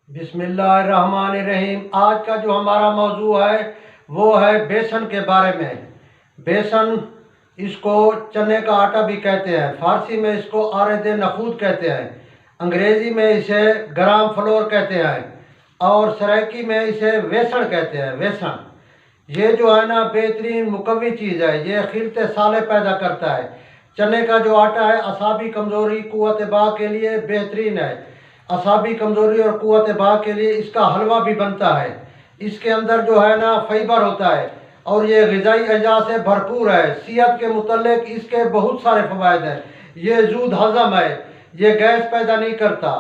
बिस्मिल्लाहिर्रहमानिर्रहीम। आज का जो हमारा मौजू है वो है बेसन के बारे में। बेसन, इसको चने का आटा भी कहते हैं, फारसी में इसको आरद नखूद कहते हैं, अंग्रेज़ी में इसे ग्राम फ्लोर कहते हैं और सराइकी में इसे वेसन कहते हैं। वेसन ये जो है ना बेहतरीन मुकव्वी चीज़ है, ये खिलते साले पैदा करता है। चने का जो आटा है असाबी कमज़ोरी कुव्वत बाह के लिए बेहतरीन है। असाबी कमज़ोरी और कुव्वत बाह के लिए इसका हलवा भी बनता है। इसके अंदर जो है ना फाइबर होता है और ये ग़िज़ाई अज़ा से भरपूर है। सेहत के मुतल्लिक इसके बहुत सारे फ़वाइद हैं। ये ज़ूद हज़म है, ये गैस पैदा नहीं करता,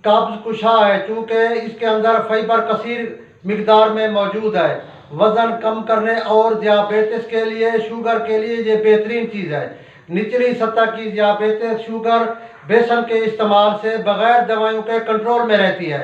कब्ज़ कुशा है चूँकि इसके अंदर फाइबर कसीर मिकदार में मौजूद है। वज़न कम करने और दियाबेटिस के लिए, शुगर के लिए ये बेहतरीन चीज़ है। निचली सतह की दियाबेटिस शुगर बेसन के इस्तेमाल से बग़ैर दवाइयों के कंट्रोल में रहती है।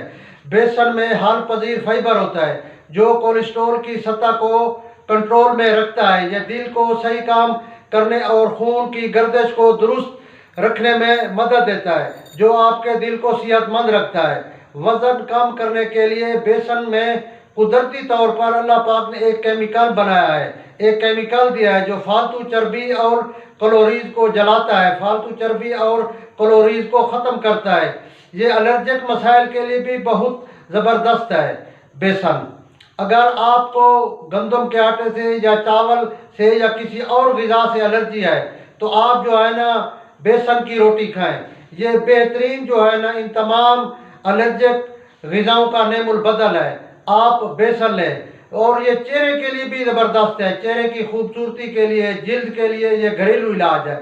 बेसन में हल पजीर फाइबर होता है जो कोलेस्ट्रॉल की सतह को कंट्रोल में रखता है। यह दिल को सही काम करने और खून की गर्दिश को दुरुस्त रखने में मदद देता है जो आपके दिल को सेहतमंद रखता है। वज़न कम करने के लिए बेसन में कुदरती तौर पर अल्लाह पाक ने एक केमिकल बनाया है, एक केमिकल दिया है जो फालतू चर्बी और कैलोरीज को जलाता है, फालतू चर्बी और कैलोरीज को ख़त्म करता है। ये एलर्जिक मसाइल के लिए भी बहुत ज़बरदस्त है। बेसन, अगर आपको गंदम के आटे से या चावल से या किसी और ग़िज़ा से एलर्जी है तो आप जो है ना बेसन की रोटी खाएं। ये बेहतरीन जो है ना इन तमाम एलर्जिक ग़िज़ाओं का नेमुल बदल है। आप बेसन लें और ये चेहरे के लिए भी ज़बरदस्त है, चेहरे की खूबसूरती के लिए, जिल्द के लिए ये घरेलू इलाज है।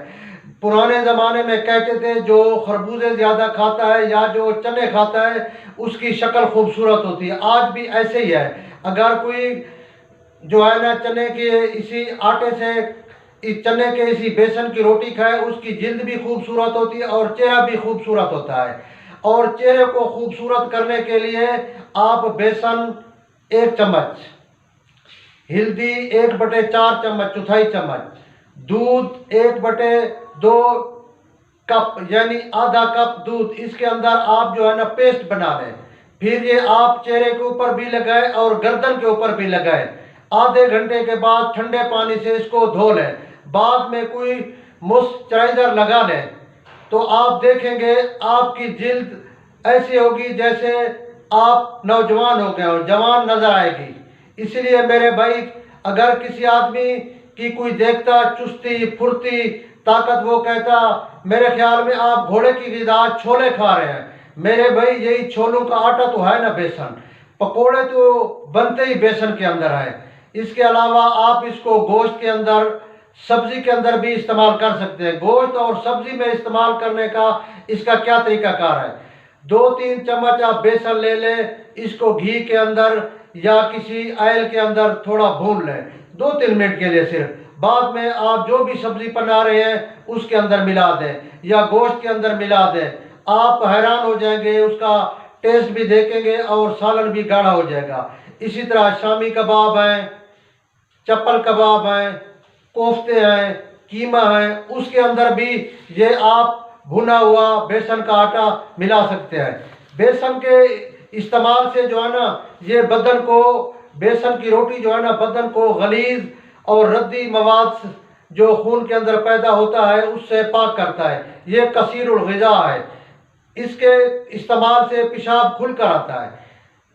पुराने ज़माने में कहते थे जो खरबूजे ज़्यादा खाता है या जो चने खाता है उसकी शक्ल खूबसूरत होती है। आज भी ऐसे ही है। अगर कोई जो है ना चने के इसी आटे से, इस चने के इसी बेसन की रोटी खाए उसकी जिल्द भी खूबसूरत होती है और चेहरा भी खूबसूरत होता है। और चेहरे को खूबसूरत करने के लिए आप बेसन 1 चम्मच, हल्दी 1/4 चम्मच, चौथाई चम्मच, दूध 1/2 कप यानी आधा कप दूध, इसके अंदर आप जो है ना पेस्ट बना लें। फिर ये आप चेहरे के ऊपर भी लगाएं और गर्दन के ऊपर भी लगाएं। आधे घंटे के बाद ठंडे पानी से इसको धो लें। बाद में कोई मॉइस्चराइज़र लगा लें तो आप देखेंगे आपकी जिल्द ऐसी होगी जैसे आप नौजवान हो गए हो, जवान नजर आएगी। इसलिए मेरे भाई, अगर किसी आदमी की कोई देखता चुस्ती फुर्ती ताकत, वो कहता मेरे ख्याल में आप घोड़े की ग़िज़ा छोले खा रहे हैं। मेरे भाई यही छोलों का आटा तो है ना बेसन। पकोड़े तो बनते ही बेसन के अंदर है। इसके अलावा आप इसको गोश्त के अंदर, सब्जी के अंदर भी इस्तेमाल कर सकते हैं। गोश्त और सब्जी में इस्तेमाल करने का इसका क्या तरीकाकार है? 2-3 चम्मच आप बेसन ले लें, इसको घी के अंदर या किसी ऑयल के अंदर थोड़ा भून लें 2-3 मिनट के लिए सिर्फ। बाद में आप जो भी सब्जी बना रहे हैं उसके अंदर मिला दें या गोश्त के अंदर मिला दें। आप हैरान हो जाएंगे, उसका टेस्ट भी देखेंगे और सालन भी गाढ़ा हो जाएगा। इसी तरह शामी कबाब हैं, चप्पल कबाब हैं, कोफ्ते हैं, कीमा है, उसके अंदर भी ये आप भुना हुआ बेसन का आटा मिला सकते हैं। बेसन के इस्तेमाल से जो है ना ये बदन को, बेसन की रोटी जो है ना बदन को गलीज और रद्दी मवाद जो खून के अंदर पैदा होता है उससे पाक करता है। ये कसीरुल ग़िज़ा है, इसके इस्तेमाल से पेशाब खुल कर आता है।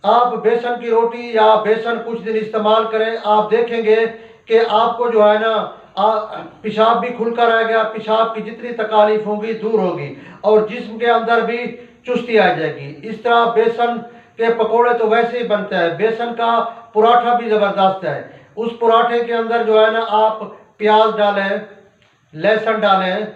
आप बेसन की रोटी या बेसन कुछ दिन इस्तेमाल करें, आप देखेंगे कि आपको जो है ना पेशाब भी खुलकर आएगा, पेशाब की जितनी तकालीफ होगी दूर होगी और जिस्म के अंदर भी चुस्ती आ जाएगी। इस तरह बेसन के पकोड़े तो वैसे ही बनते हैं। बेसन का पराठा भी ज़बरदस्त है। उस पराठे के अंदर जो है ना आप प्याज डालें, लहसुन डालें,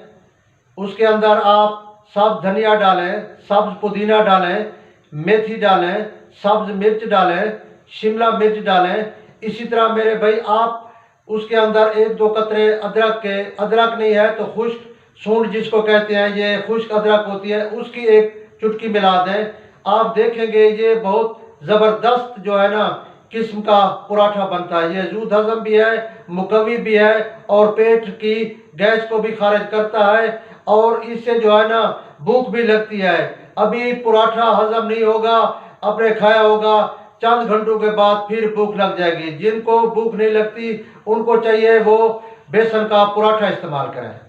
उसके अंदर आप सब्ज़ धनिया डालें, सब्ज़ पुदीना डालें, मेथी डालें, सब्ज़ मिर्च डालें, शिमला मिर्च डालें। इसी तरह मेरे भाई आप उसके अंदर 1-2 कतरे अदरक के, अदरक नहीं है तो खुश्क सूंड जिसको कहते हैं, ये खुश्क अदरक होती है, उसकी 1 चुटकी मिला दें। आप देखेंगे ये बहुत ज़बरदस्त जो है ना किस्म का पराठा बनता है। ये ज़ूद हज़म भी है, मुकव्वी भी है और पेट की गैस को भी खारिज करता है और इससे जो है ना भूख भी लगती है। अभी पराठा हज़म नहीं होगा, आपने खाया होगा, चंद घंटों के बाद फिर भूख लग जाएगी। जिनको भूख नहीं लगती उनको चाहिए वो बेसन का पराठा इस्तेमाल करें।